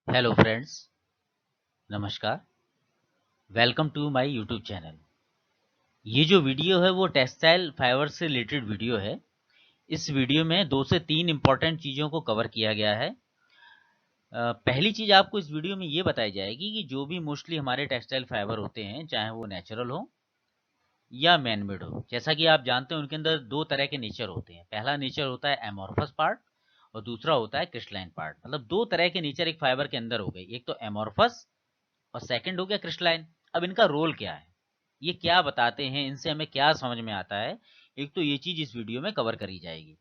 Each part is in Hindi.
हेलो फ्रेंड्स, नमस्कार। Welcome to my YouTube channel. ये जो वीडियो है वो टेक्सटाइल फाइबर से रिलेटेड वीडियो है। इस वीडियो में 2 से 3 इम्पॉर्टेंट चीज़ों को कवर किया गया है। पहली चीज़ आपको इस वीडियो में ये बताई जाएगी कि जो भी मोस्टली हमारे टेक्सटाइल फाइबर होते हैं, चाहे वो नेचुरल हो या मैन मेड हो, जैसा कि आप जानते हैं उनके अंदर 2 तरह के नेचर होते हैं। पहला नेचर होता है एमॉर्फस पार्ट और दूसरा होता है क्रिस्टलाइन पार्ट। मतलब 2 तरह के नेचर एक फाइबर के अंदर हो गए, एक तो एमॉर्फस और सेकंड हो गया क्रिस्टलाइन। अब इनका रोल क्या है, ये क्या बताते हैं, इनसे हमें क्या समझ में आता है, एक तो ये चीज़ इस वीडियो में कवर करी जाएगी।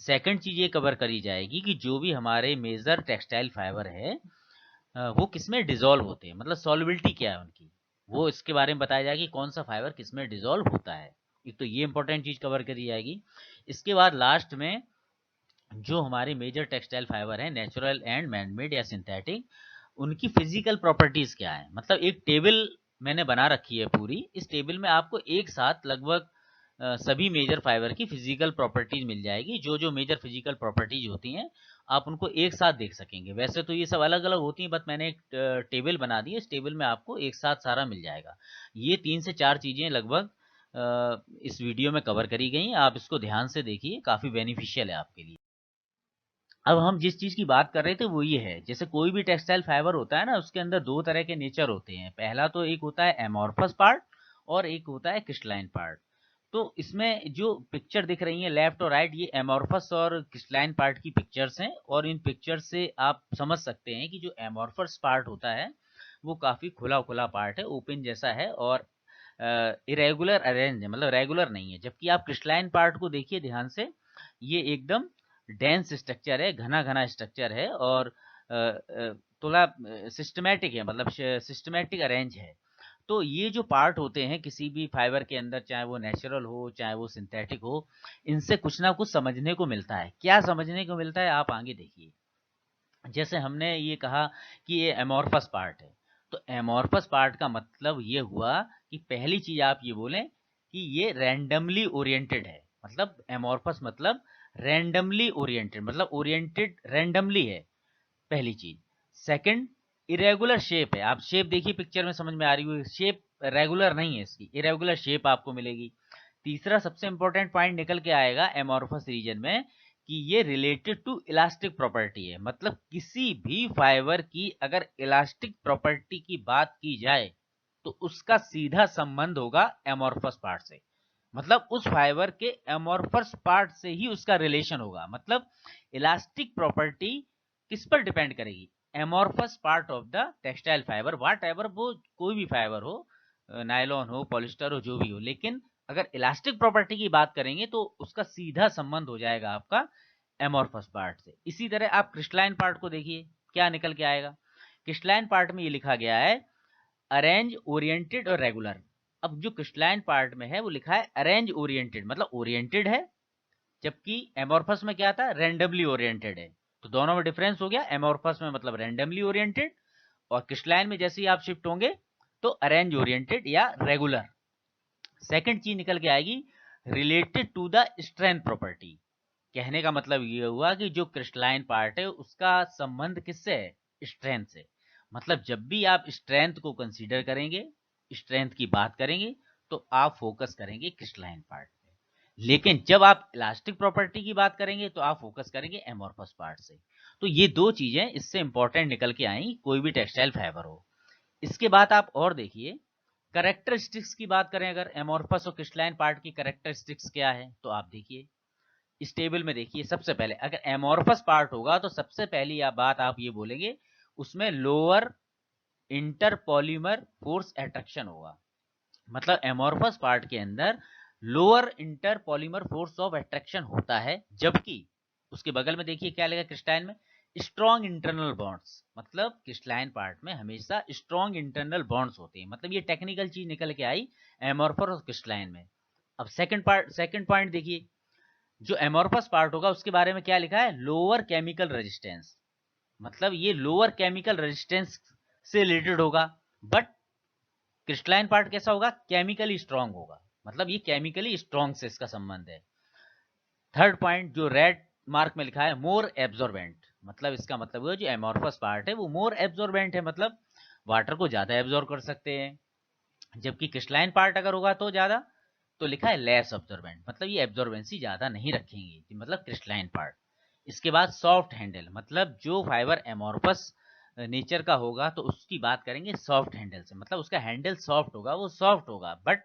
सेकंड चीज़ ये कवर करी जाएगी कि जो भी हमारे मेजर टेक्सटाइल फाइबर है वो किसमें डिजोल्व होते हैं, मतलब सॉल्युबिलिटी क्या है उनकी, वो इसके बारे में बताया जाएगा कि कौन सा फाइबर किसमें डिजोल्व होता है। एक तो ये इंपॉर्टेंट चीज़ कवर करी जाएगी। इसके बाद लास्ट में जो हमारे मेजर टेक्सटाइल फाइबर हैं, नेचुरल एंड मैनमेड या सिंथेटिक, उनकी फिजिकल प्रॉपर्टीज क्या है। मतलब एक टेबल मैंने बना रखी है पूरी। इस टेबल में आपको एक साथ लगभग सभी मेजर फाइबर की फिजिकल प्रॉपर्टीज मिल जाएगी। जो जो मेजर फिजिकल प्रॉपर्टीज होती हैं आप उनको एक साथ देख सकेंगे। वैसे तो ये सब अलग अलग होती हैं, बट मैंने एक टेबल बना दी है। इस टेबल में आपको एक साथ सारा मिल जाएगा। ये 3 से 4 चीज़ें लगभग इस वीडियो में कवर करी गई हैं। आप इसको ध्यान से देखिए, काफ़ी बेनिफिशियल है आपके लिए। अब हम जिस चीज़ की बात कर रहे थे वो ये है, जैसे कोई भी टेक्सटाइल फाइबर होता है ना, उसके अंदर 2 तरह के नेचर होते हैं। पहला तो एक होता है एमॉर्फस पार्ट और एक होता है क्रिस्टलाइन पार्ट। तो इसमें जो पिक्चर दिख रही है लेफ्ट और राइट, ये एमॉर्फस और क्रिस्टलाइन पार्ट की पिक्चर्स हैं। और इन पिक्चर से आप समझ सकते हैं कि जो एमॉर्फस पार्ट होता है वो काफ़ी खुला खुला पार्ट है, ओपन जैसा है और इरेगुलर अरेंज है, मतलब रेगुलर नहीं है। जबकि आप क्रिस्टलाइन पार्ट को देखिए ध्यान से, ये एकदम डेंस स्ट्रक्चर है, घना घना स्ट्रक्चर है और थोड़ा सिस्टमेटिक है, मतलब सिस्टमेटिक अरेंज है। तो ये जो पार्ट होते हैं किसी भी फाइबर के अंदर, चाहे वो नेचुरल हो चाहे वो सिंथेटिक हो, इनसे कुछ ना कुछ समझने को मिलता है। क्या समझने को मिलता है आप आगे देखिए। जैसे हमने ये कहा कि ये एमॉर्फस पार्ट है, तो एमॉर्फस पार्ट का मतलब ये हुआ कि पहली चीज आप ये बोलें कि ये रैंडमली ओरिएंटेड है। मतलब एमॉर्फस मतलब रैंडमली ओरिएंटेड, मतलब ओरिएंटेड रैंडमली है, पहली चीज। सेकंड, इरेगुलर शेप है। आप शेप देखिए, पिक्चर में समझ में आ रही हुई शेप रेगुलर नहीं है, इसकी इरेगुलर शेप आपको मिलेगी। तीसरा सबसे इंपॉर्टेंट पॉइंट निकल के आएगा एमॉर्फस रीजन में कि ये रिलेटेड टू इलास्टिक प्रॉपर्टी है। मतलब किसी भी फाइबर की अगर इलास्टिक प्रॉपर्टी की बात की जाए तो उसका सीधा संबंध होगा एमॉर्फस पार्ट से। मतलब उस फाइबर के एमॉर्फस पार्ट से ही उसका रिलेशन होगा। मतलब इलास्टिक प्रॉपर्टी किस पर डिपेंड करेगी, amorphous part of the textile fibre, whatever वो कोई भी फाइबर हो, नायलॉन हो, पॉलिस्टर हो, जो भी हो। लेकिन अगर इलास्टिक प्रॉपर्टी की बात करेंगे तो उसका सीधा संबंध हो जाएगा आपका एमॉर्फस पार्ट से। इसी तरह आप क्रिस्टलाइन पार्ट को देखिए, क्या निकल के आएगा। क्रिस्टलाइन पार्ट में ये लिखा गया है अरेंज ओरिएंटेड और रेगुलर। अब जो क्रिस्टलाइन पार्ट में है वो लिखा है अरेंज ओरिएंटेड, मतलब ओरिएंटेड है। जबकि एमॉर्फस में क्या था, रैंडमली ओरिएंटेड है। तो दोनों में डिफरेंस हो गया। एमॉर्फस में मतलब रैंडमली ओरिएंटेड और क्रिस्टलाइन में जैसे ही आप शिफ्ट होंगे तो अरेंज ओरिएंटेड या रेगुलर। सेकंड चीज निकल के आएगी related to the strength property. कहने का मतलब ये हुआ कि जो क्रिस्टलाइन पार्ट है उसका संबंध किससे है, स्ट्रेंथ से। मतलब जब भी आप स्ट्रेंथ को कंसीडर करेंगे, स्ट्रेंथ की बात करेंगे, तो आप फोकस करेंगे क्रिस्टलाइन पार्ट पे। लेकिन जब आप इलास्टिक प्रॉपर्टी की बात करेंगे तो आप फोकस करेंगे एमॉर्फस पार्ट से। तो ये 2 चीजें इससे इंपॉर्टेंट निकल के आई कोई भी टेक्सटाइल फाइबर हो। इसके बाद आप और देखिए, करेक्टरिस्टिक्स की बात करें अगर एमॉर्फस और क्रिस्टलाइन पार्ट की करेक्टरिस्टिक्स क्या है, तो आप देखिए इस टेबल में देखिए। सबसे पहले अगर एमॉर्फस पार्ट होगा तो सबसे पहली बात आप ये बोलेंगे उसमें लोअर इंटरपॉलीमर फोर्स अट्रैक्शन होगा। मतलब एमॉर्फस पार्ट के अंदर लोअर इंटरपॉलीमर फोर्स ऑफ अट्रैक्शन होता है। जबकि उसके बगल में देखिए क्या लगा क्रिस्टलाइन में, स्ट्रॉन्ग इंटरनल बॉन्ड्स। मतलब क्रिस्टलाइन पार्ट में हमेशा स्ट्रॉन्ग इंटरनल बॉन्ड्स होते हैं। मतलब ये टेक्निकल चीज निकल के आई एमॉर्फस और क्रिस्टलाइन में। अब सेकंड पॉइंट देखिए, जो एमॉर्फस पार्ट होगा उसके बारे में क्या लिखा है, लोअर केमिकल रेजिस्टेंस। मतलब ये लोअर केमिकल रेजिस्टेंस से रिलेटेड होगा। बट क्रिस्टलाइन पार्ट कैसा होगा, केमिकली स्ट्रांग होगा। मतलब ये केमिकली स्ट्रांग से इसका संबंध है। थर्ड पॉइंट जो रेड मार्क में लिखा है, मोर एब्जॉर्बेंट। मतलब इसका मतलब हुआ जो एमोर्फस पार्ट है वो मोर एब्जॉर्बेंट है, मतलब वाटर को ज्यादा एब्जॉर्ब कर सकते हैं। जबकि क्रिस्टलाइन पार्ट अगर होगा तो ज्यादा, तो लिखा है लेस ऑब्जॉर्बेंट, मतलब ये एब्जॉर्बेंसी ज्यादा नहीं रखेंगे, मतलब क्रिस्टलाइन पार्ट। इसके बाद सॉफ्ट हैंडल, मतलब जो फाइबर एमोर्फस नेचर का होगा तो उसकी बात करेंगे सॉफ्ट हैंडल से, मतलब उसका हैंडल सॉफ्ट होगा, वो सॉफ्ट होगा। बट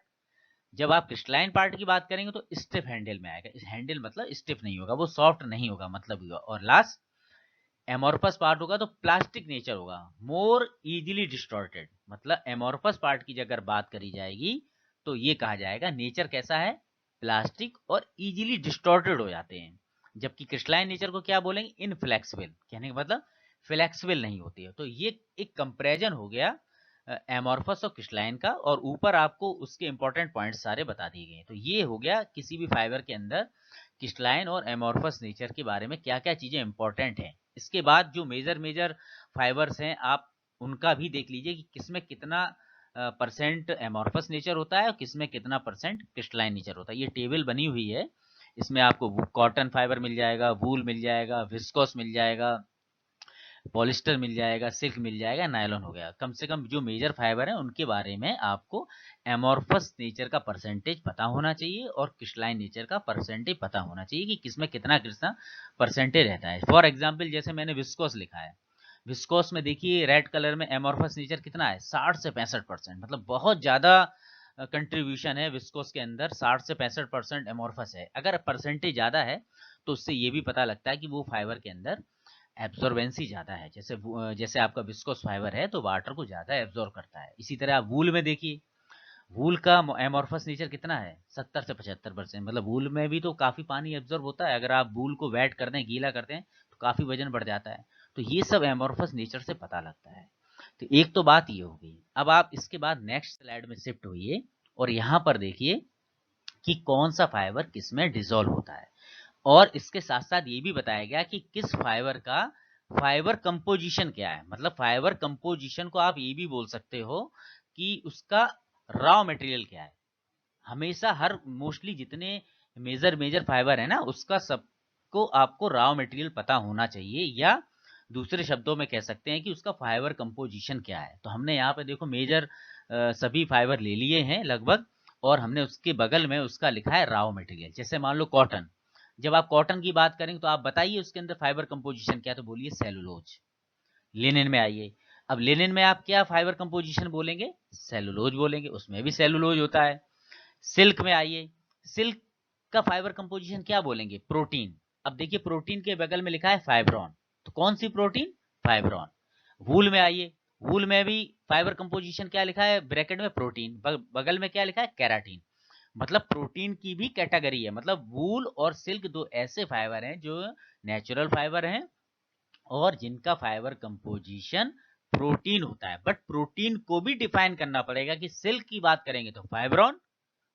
जब आप क्रिस्टलाइन पार्ट की बात करेंगे तो स्टिफ हैंडल में आएगा। इस हैंडल मतलब स्टिफ नहीं होगा, वो सॉफ्ट नहीं होगा मतलब होगा। और लास्ट एमोर्फस पार्ट होगा तो प्लास्टिक नेचर होगा, मोर इजीली डिस्टॉर्टेड, मतलब एमोर्फस पार्ट की अगर बात करी जाएगी तो ये कहा जाएगा नेचर कैसा है, प्लास्टिक और इजीली डिस्टॉर्टेड हो जाते हैं। जबकि क्रिस्टलाइन नेचर को क्या बोलेंगे, इनफ्लेक्सिबल, कहने का मतलब फ्लेक्सिबल नहीं होती है। तो ये एक कंपैरिजन हो गया एमोर्फस और क्रिस्टलाइन का, और ऊपर आपको उसके इंपॉर्टेंट पॉइंट्स सारे बता दिए गए। तो ये हो गया किसी भी फाइबर के अंदर क्रिस्टलाइन और एमोर्फस नेचर के बारे में क्या क्या चीजें इंपॉर्टेंट हैं। इसके बाद जो मेजर मेजर फाइबर्स हैं आप उनका भी देख लीजिए कि किसमें कितना परसेंट एमोर्फस नेचर होता है और किसमें कितना परसेंट क्रिस्टलाइन नेचर होता है। ये टेबल बनी हुई है, इसमें आपको कॉटन फाइबर मिल जाएगा, वूल मिल जाएगा, विस्कोस मिल जाएगा, पॉलिस्टर मिल जाएगा, सिल्क मिल जाएगा, नायलॉन हो गया। कम से कम जो मेजर फाइबर है उनके बारे में आपको एमोर्फस नेचर का परसेंटेज पता होना चाहिए और क्रिस्टलाइन नेचर का परसेंटेज पता होना चाहिए कि किसमें कितना कितना परसेंटेज रहता है। फॉर एग्जाम्पल जैसे मैंने विस्कोस लिखा है, विस्कोस में देखिए रेड कलर में एमोर्फस नेचर कितना है, 60 से 65%, मतलब बहुत ज्यादा कंट्रीब्यूशन है विस्कोस के अंदर, 60 से 65% एमोर्फस है। अगर परसेंटेज ज्यादा है तो उससे ये भी पता लगता है कि वो फाइबर के अंदर एब्जॉर्बेंसी ज्यादा है। जैसे जैसे आपका विस्कोस फाइबर है तो वाटर को ज्यादा एब्जॉर्ब करता है। इसी तरह आप वूल में देखिए, वूल का एमोर्फस नेचर कितना है, 70 से 75%, मतलब वूल में भी तो काफी पानी एब्जॉर्ब होता है। अगर आप वूल को वेट करते हैं, गीला करते हैं तो काफी वजन बढ़ जाता है। तो ये सब एमोर्फस नेचर से पता लगता है। तो एक तो बात ये हो गई। अब आप इसके बाद नेक्स्ट स्लाइड में शिफ्ट होइए और यहाँ पर देखिए कि कौन सा फाइबर किसमें डिसॉल्व होता है, और इसके साथ साथ ये भी बताया गया कि किस फाइबर का फाइबर कंपोजिशन क्या है। मतलब फाइबर कंपोजिशन को आप ये भी बोल सकते हो कि उसका रॉ मटेरियल क्या है। हमेशा हर मोस्टली जितने मेजर मेजर फाइबर है ना उसका सबको आपको रॉ मटेरियल पता होना चाहिए, या दूसरे शब्दों में कह सकते हैं कि उसका फाइबर कंपोजिशन क्या है। तो हमने यहाँ पे देखो मेजर सभी फाइबर ले लिए हैं लगभग, और हमने उसके बगल में उसका लिखा है रॉ मटेरियल। जैसे मान लो कॉटन, जब आप कॉटन की बात करेंगे तो आप बताइए उसके अंदर फाइबर कंपोजिशन क्या है, तो बोलिए सेलुलोज। लिनन में आइए, अब लिनन में आप क्या फाइबर कंपोजिशन बोलेंगे, सेलुलोज बोलेंगे, उसमें भी सेलुलोज होता है। सिल्क में आइए, सिल्क का फाइबर कंपोजिशन क्या बोलेंगे, प्रोटीन। अब देखिए प्रोटीन के बगल में लिखा है फाइब्रॉन, तो कौन सी प्रोटीन, फाइब्रॉन। वूल में आइए, वूल में भी फाइबर कंपोजिशन क्या लिखा है, ब्रैकेट में प्रोटीन, बगल में क्या लिखा है, केराटिन। मतलब प्रोटीन की भी कैटेगरी है। मतलब वूल और सिल्क दो ऐसे फाइबर हैं जो नेचुरल फाइबर हैं और जिनका फाइबर कंपोजिशन प्रोटीन होता है। बट प्रोटीन को भी डिफाइन करना पड़ेगा कि सिल्क की बात करेंगे तो फाइब्रॉन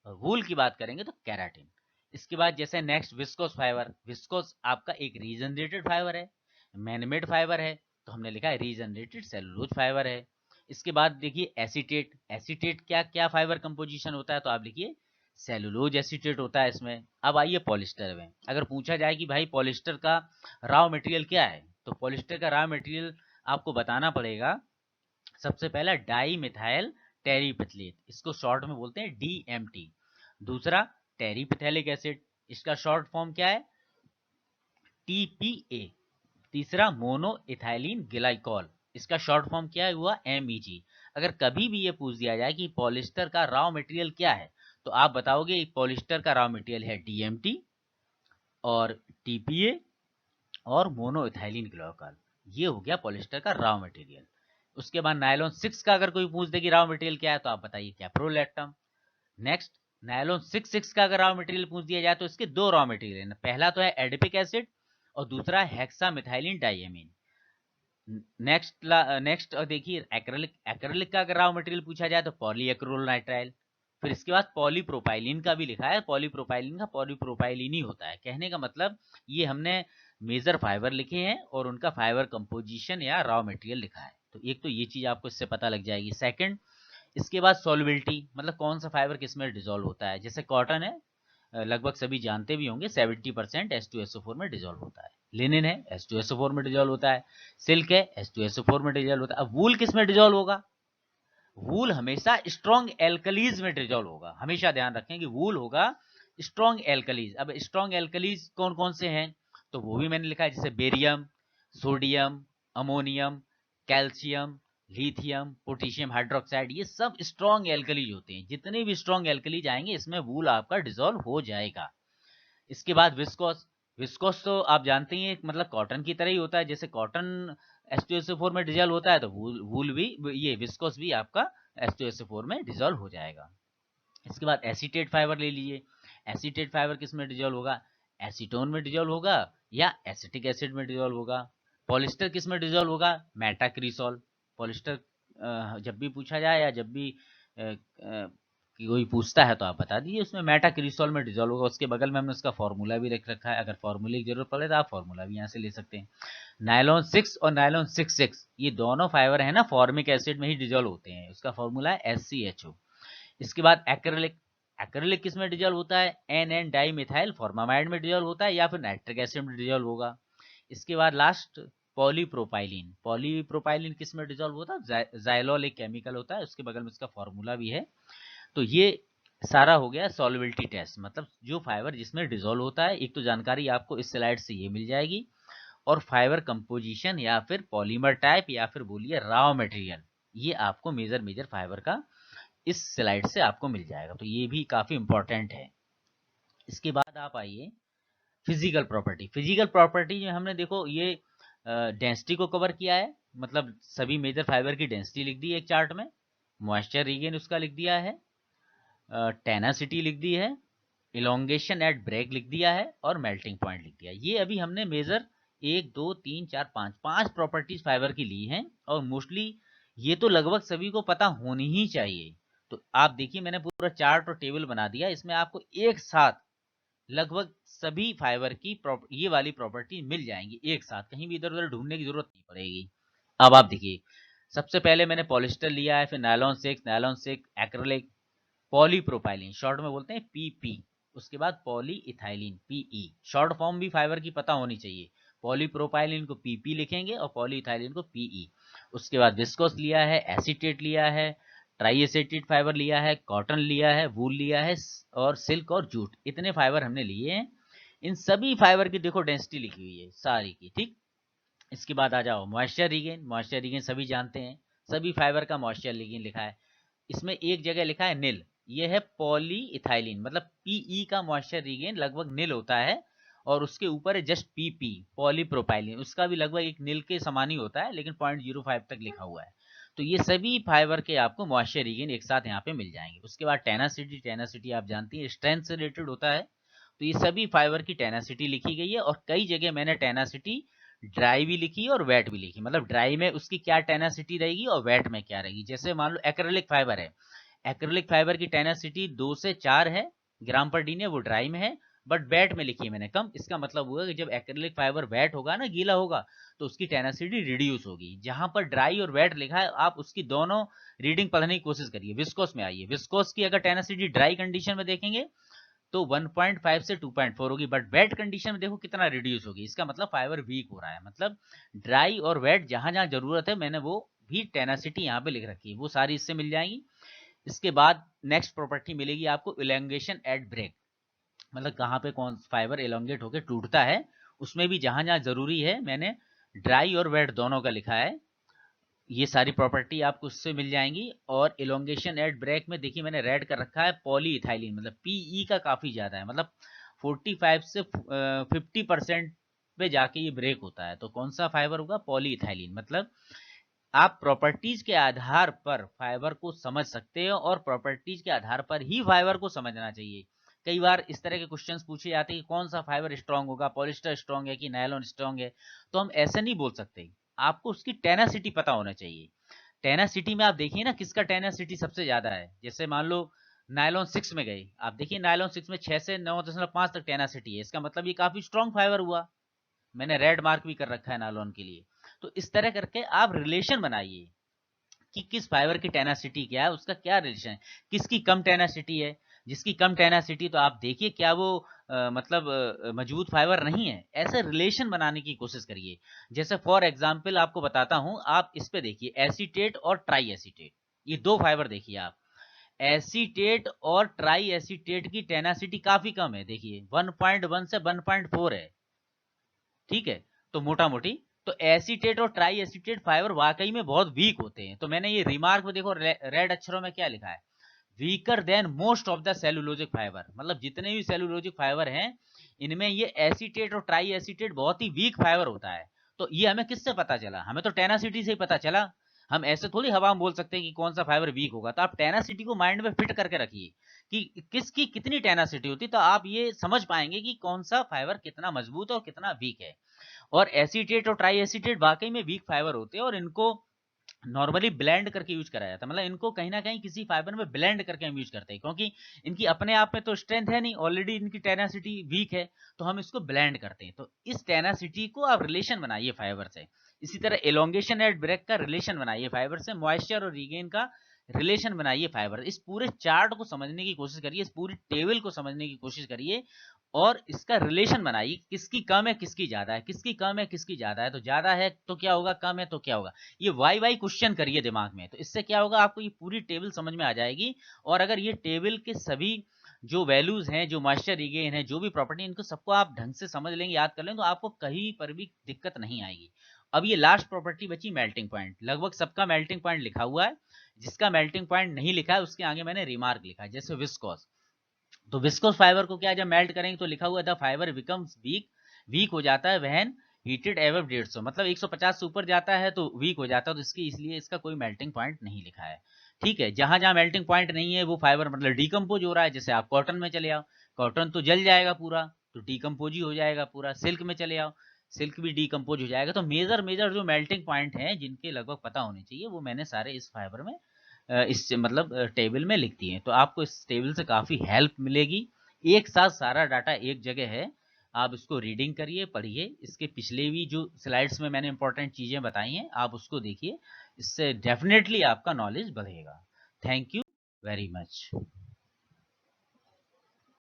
और वूल की बात करेंगे तो केराटिन। इसके बाद जैसे नेक्स्ट विस्कोस फाइबर, विस्कोस आपका एक रीजनरेटेड फाइबर है, मैनमेड फाइबर है, तो हमने लिखा है रीजनरेटेड सेलुलोज फाइबर है। इसके बाद देखिए एसीटेट, एसीटेट क्या क्या फाइबर कंपोजिशन होता है, तो आप लिखिए सेलुलोज एसीटेट होता है इसमें। अब आइए पॉलिस्टर में, अगर पूछा जाए कि भाई पॉलिस्टर का रॉ मटेरियल क्या है, तो पॉलिस्टर का रॉ मटेरियल आपको बताना पड़ेगा सबसे पहला डाई मिथाइल टेरीपिथलेट, इसको शॉर्ट में बोलते हैं डीएमटी। दूसरा टेरीपिथेलिक एसिड, इसका शॉर्ट फॉर्म क्या है, टीपीए। तीसरा मोनो इथाइलिन ग्लाइकॉल, इसका शॉर्ट फॉर्म क्या हुआ, एमईजी। अगर कभी भी ये पूछ दिया जाए कि पॉलिस्टर का रॉ मटेरियल क्या है, तो आप बताओगे पॉलिस्टर का रॉ मटेरियल है डीएमटी और टीपीए और मोनो इथाइलिन ग्लाइकॉल। ये हो गया पॉलिस्टर का रॉ मटेरियल। उसके बाद नायलॉन 6 का अगर कोई पूछ दे कि रॉ मटेरियल क्या है, तो आप बताइए कैप्रोलैक्टम। नेक्स्ट नायलॉन 6 का अगर रॉ मटेरियल पूछ दिया जाए तो इसके दो रॉ मटेरियल है, पहला तो है एडिपिक एसिड और दूसरा है हेक्सामिथाइलिन डाइएमीन। नेक्स्ट देखिए एक्रेलिक, एक्रेलिक का अगर रॉ मटेरियल पूछा जाए तो पॉलीएक्रिलोनाइट्राइल। फिर इसके बाद पॉलीप्रोपाइलिन का भी लिखा है, पॉलीप्रोपाइलिन का पॉलीप्रोपाइलिन ही होता है। कहने का मतलब ये हमने मेजर फाइबर लिखे हैं और उनका फाइबर कंपोजिशन या रॉ मटेरियल लिखा है। तो एक तो ये चीज आपको इससे पता लग जाएगी। सेकंड, इसके बाद सॉल्युबिलिटी, मतलब कौन सा फाइबर किस में डिसॉल्व होता है। जैसे कॉटन है लगभग सभी जानते भी होंगे 70% H2SO4 में डिजोल्व होता है। लिनिन है H2SO4 में डिजोल्व होता है, सिल्क है H2SO4 में डिजोल्व होता है। अब वूल किस में डिजोल्व होगा? वूल हमेशा स्ट्रॉन्ग एल्कलीज में डिजोल्व होगा। हमेशा ध्यान रखें कि वूल होगा स्ट्रॉन्ग एल्कलीज। अब स्ट्रॉन्ग एल्कलीज कौन कौन से हैं तो वो भी मैंने लिखा है, जैसे barium, sodium, ammonium, calcium, lithium, potassium hydroxide, ये सब स्ट्रॉन्ग एल्कलीज होते हैं। जितने भी स्ट्रॉन्ग एल्कलीज आएंगे इसमें वूल आपका डिजोल्व हो जाएगा। इसके बाद विस्कोस। विस्कोस तो आप जानते ही हैं, मतलब कॉटन की तरह ही होता है। जैसे कॉटन H2SO4 में डिजोल्व होता है तो वूल भी, ये विस्कोस भी आपका H2SO4 में डिजोल्व हो जाएगा। इसके बाद एसीटेट फाइबर ले लीजिए। एसीटेट फाइबर किस में डिजोल्व होगा? एसीटोन में डिजोल्व होगा या एसिटिक एसिड में डिजोल्व होगा। पॉलिस्टर किस में डिजोल्व होगा? मेटाक्रिसोल। पॉलिस्टर जब भी पूछा जाए या जब भी कोई पूछता है तो आप बता दीजिए, उसमें मेटाक्रिसोल में डिजोल्व होगा। उसके बगल में हमने उसका फॉर्मूला भी रख रखा है, अगर फॉर्मूले की जरूरत पड़े तो आप फॉर्मूला भी यहाँ से ले सकते हैं। नायलॉन 6 और नायलॉन 6 ये दोनों फाइबर है ना, फॉर्मिक एसिड में ही डिजोल्व होते हैं। उसका फॉर्मूला है SCHO। इसके बाद एक्रेलिक। एक्रेलिक किस में डिजोल्व होता है? NN डाई मिथाइल फॉर्मामाइड में डिजोल्व होता है या फिर नाइट्रिक एसिड में डिजोल्व होगा। इसके बाद लास्ट पॉलीप्रोपाइलिन। पॉलीप्रोपाइलिन किस में डिजोल्व होता है? जाइलोल एक केमिकल होता है, उसके बगल में इसका फॉर्मूला भी है। तो ये सारा हो गया सॉल्युबिलिटी टेस्ट, मतलब जो फाइबर जिसमें डिजोल्व होता है। एक तो जानकारी आपको इस स्लाइड से ये मिल जाएगी, और फाइबर कंपोजिशन या फिर पॉलीमर टाइप या फिर बोलिए रॉ मटेरियल, ये आपको मेजर फाइबर का इस स्लाइड से आपको मिल जाएगा। तो ये भी काफी इंपॉर्टेंट है। इसके बाद आप आइए फिजिकल प्रॉपर्टी। फिजिकल प्रॉपर्टी में हमने देखो ये डेंसिटी को कवर किया है, मतलब सभी मेजर फाइबर की डेंसिटी लिख दी है एक चार्ट में। मॉइस्चर रीगेन उसका लिख दिया है, टेनासिटी लिख दी है, इलोंगेशन एट ब्रेक लिख दिया है, और मेल्टिंग पॉइंट लिख दिया है। ये अभी हमने मेजर 1 2 3 4 5 प्रॉपर्टीज फाइबर की ली हैं, और मोस्टली ये तो लगभग सभी को पता होनी ही चाहिए। तो आप देखिए मैंने पूरा चार्ट और टेबल बना दिया, इसमें आपको एक साथ लगभग सभी फाइबर की ये वाली प्रॉपर्टी मिल जाएंगी एक साथ, कहीं भी इधर उधर ढूंढने की जरूरत नहीं पड़ेगी। अब आप देखिए, सबसे पहले मैंने पॉलिस्टर लिया है, फिर नायलॉन 6 एक्रेलिक, पॉलीप्रोपाइलिन शॉर्ट में बोलते हैं PP, उसके बाद पॉलीइथाइलिन PE। शॉर्ट फॉर्म भी फाइबर की पता होनी चाहिए। पॉलीप्रोपाइलिन को PP लिखेंगे और पॉलीइथाइलिन को PE। उसके बाद विस्कोस लिया है, एसीटेट लिया है, ट्राई एसिटेट फाइबर लिया है, कॉटन लिया है, वूल लिया है, और सिल्क और जूट, इतने फाइबर हमने लिए हैं। इन सभी फाइबर की देखो डेंसिटी लिखी हुई है सारी की, ठीक। इसके बाद आ जाओ मॉइस्चर रीगेन। मॉइस्चर रीगेन सभी जानते हैं, सभी फाइबर का मॉइस्चर रीगेन लिखा है। इसमें एक जगह लिखा है नील, ये है पॉलीइथाइलिन, मतलब PE का मॉइस्चर रीगेन लगभग नील होता है, और उसके ऊपर है जस्ट PP पॉलीप्रोपाइलिन, उसका भी लगभग एक नील के समान ही होता है, लेकिन 0.05 तक लिखा हुआ है। तो ये सभी फाइबर के आपको मॉइस्चर रीगेन एक साथ यहाँ पे मिल जाएंगे। उसके बाद टेनासिटी। टेनासिटी आप जानती है स्ट्रेंथ से रिलेटेड होता है, तो ये सभी फाइबर की टेनासिटी लिखी गई है, और कई जगह मैंने टेनासिटी ड्राई भी लिखी और वेट भी लिखी, मतलब ड्राई में उसकी क्या टेनासिटी रहेगी और वेट में क्या रहेगी। जैसे मान लो एक्रेलिक फाइबर है, एक्रेलिक फाइबर की टेनासिटी 2 से 4 है ग्राम पर डी, वो ड्राई में है, बट वेट में लिखी है मैंने कम। इसका मतलब हुआ कि जब एक्रेलिक फाइबर वेट होगा ना, गीला होगा, तो उसकी टेनासिटी रिड्यूस होगी। जहां पर ड्राई और वेट लिखा है, आप उसकी दोनों रीडिंग पढ़ने की कोशिश करिए। विस्कोस में आइए, विस्कोस की अगर टेनासिटी ड्राई कंडीशन में देखेंगे तो 1.5 से 2.4 होगी, बट वेट कंडीशन में देखो कितना रिड्यूस होगी। इसका मतलब फाइबर वीक हो रहा है। मतलब ड्राई और वेट जहां जहां जरूरत है मैंने वो भी टेनासिटी यहाँ पे लिख रखी है, वो सारी इससे मिल जाएंगी। इसके बाद नेक्स्ट प्रॉपर्टी मिलेगी आपको इलोंगेशन एट ब्रेक, मतलब कहाँ पे कौन फाइबर इलोंगेट होकर टूटता है, उसमें भी जहां जहां जरूरी है मैंने ड्राई और वेट दोनों का लिखा है। ये सारी प्रॉपर्टी आपको उससे मिल जाएंगी। और इलोंगेशन एट ब्रेक में देखिए मैंने रेड कर रखा है पॉलीइथाइलिन, मतलब PE का काफी ज्यादा है, मतलब 45 से 50% पे जाके ये ब्रेक होता है। तो कौन सा फाइबर होगा? पॉलीइथाइलिन। मतलब आप प्रॉपर्टीज के आधार पर फाइबर को समझ सकते हो, और प्रॉपर्टीज के आधार पर ही फाइबर को समझना चाहिए। कई बार इस तरह के क्वेश्चंस पूछे जाते हैं कि कौन सा फाइबर स्ट्रांग होगा, पॉलिस्टर स्ट्रांग है कि नायलॉन स्ट्रांग है, तो हम ऐसे नहीं बोल सकते। आपको उसकी टेनासिटी पता होना चाहिए। टेनासिटी में आप देखिए ना किसका टेनासिटी सबसे ज्यादा है। जैसे मान लो नायलॉन 6 में गए, आप देखिए नायलॉन 6 में 6 से 9.5 तक टेनासिटी है, इसका मतलब ये काफी स्ट्रांग फाइबर हुआ। मैंने रेड मार्क भी कर रखा है नायलॉन के लिए। तो इस तरह करके आप रिलेशन बनाइए कि किस फाइबर की टेनासिटी क्या है, उसका क्या रिलेशन है, किसकी कम टेनासिटी है। जिसकी कम टेनासिटी, तो आप देखिए क्या वो मतलब मजबूत फाइबर नहीं है। ऐसे रिलेशन बनाने की कोशिश करिए। जैसे फॉर एग्जांपल आपको बताता हूं, आप इस पे देखिए एसीटेट और ट्राई एसीटेट, ये दो फाइबर देखिए आप। एसीटेट और ट्राई एसीटेट की टेनासिटी काफी कम है, देखिए 1.1 से 1.4 है, ठीक है। तो मोटा मोटी तो एसीटेट और ट्राई एसीटेट फाइबर वाकई में बहुत वीक होते हैं। तो मैंने ये रिमार्क में देखो रेड अक्षरों में क्या लिखा है, weaker then most of the cellulosic fibre, मतलब जितने भी सेलुलोजिक फाइबर हैं इनमें ये एसीटेट और ट्राई एसीटेट बहुत ही वीक फाइबर होता है। तो ये हमें किससे पता चला, हमें तो टेनासिटी से ही पता चला। हम ऐसे थोड़ी हवा में बोल सकते हैं कि कौन सा फाइबर वीक होगा। तो आप टेनासिटी को माइंड में फिट करके रखिए कि किसकी कितनी टेनासिटी होती, तो आप ये समझ पाएंगे कि कौन सा फाइबर कितना मजबूत और कितना वीक है। और एसीटेट और ट्राई एसीटेट वाकई में वीक फाइबर होते हैं और इनको नॉर्मली ब्लेंड करके यूज करा जाता है, मतलब इनको कहीं ना कहीं किसी फाइबर में ब्लेंड करके हम यूज करते हैं, क्योंकि इनकी अपने आप में तो स्ट्रेंथ है नहीं, ऑलरेडी इनकी टेनासिटी वीक है, तो हम इसको ब्लेंड करते हैं। तो इस टेनासिटी को आप रिलेशन बनाइए फाइबर से। इसी तरह एलोंगेशन एट ब्रेक का रिलेशन बनाइए फाइबर से, मॉइस्चर और रीगेन का रिलेशन बनाइए फाइबर। इस पूरे चार्ट को समझने की कोशिश करिए, इस पूरी टेबल को समझने की कोशिश करिए और इसका रिलेशन बनाइए, किसकी कम है किसकी ज्यादा है, किसकी कम है किसकी ज्यादा है, तो ज्यादा है तो क्या होगा, कम है तो क्या होगा। ये वाई वाई क्वेश्चन करिए दिमाग में, तो इससे क्या होगा, आपको ये पूरी टेबल समझ में आ जाएगी। और अगर ये टेबल के सभी जो वैल्यूज हैं, जो मॉइस्चर रीगेन है, जो भी प्रॉपर्टी, इनको सबको आप ढंग से समझ लेंगे, याद कर लेंगे, तो आपको कहीं पर भी दिक्कत नहीं आएगी। अब ये लास्ट प्रॉपर्टी बची मेल्टिंग पॉइंट। लगभग सबका मेल्टिंग पॉइंट लिखा हुआ है, जिसका मेल्टिंग पॉइंट नहीं लिखा है उसके आगे मैंने रिमार्क लिखा है, जैसे विस्कोस। तो विस्कोस फाइबर को क्या जब मेल्ट करेंगे तो लिखा हुआ था फाइबर बिकम्स वीक, वीक हो जाता है वहन हीटेड एवब 150, मतलब 150 से ऊपर जाता है तो वीक हो जाता है, तो इसकी इसलिए इसका कोई मेल्टिंग पॉइंट नहीं लिखा है। ठीक है, जहां जहां मेल्टिंग पॉइंट नहीं है वो फाइबर मतलब डिकम्पोज हो रहा है। जैसे आप कॉटन में चले आओ, कॉटन तो जल जाएगा पूरा, तो डिकम्पोज ही हो जाएगा पूरा। सिल्क में चले आओ, सिल्क भी डिकम्पोज हो जाएगा। तो मेजर मेजर जो मेल्टिंग पॉइंट है जिनके लगभग पता होने चाहिए, वो मैंने सारे इस फाइबर में इस मतलब टेबल में लिख दिए हैं। तो आपको इस टेबल से काफ़ी हेल्प मिलेगी। एक साथ सारा डाटा एक जगह है, आप इसको रीडिंग करिए, पढ़िए। इसके पिछले भी जो स्लाइड्स में मैंने इंपॉर्टेंट चीज़ें बताई हैं आप उसको देखिए, इससे डेफिनेटली आपका नॉलेज बढ़ेगा। Thank you very much.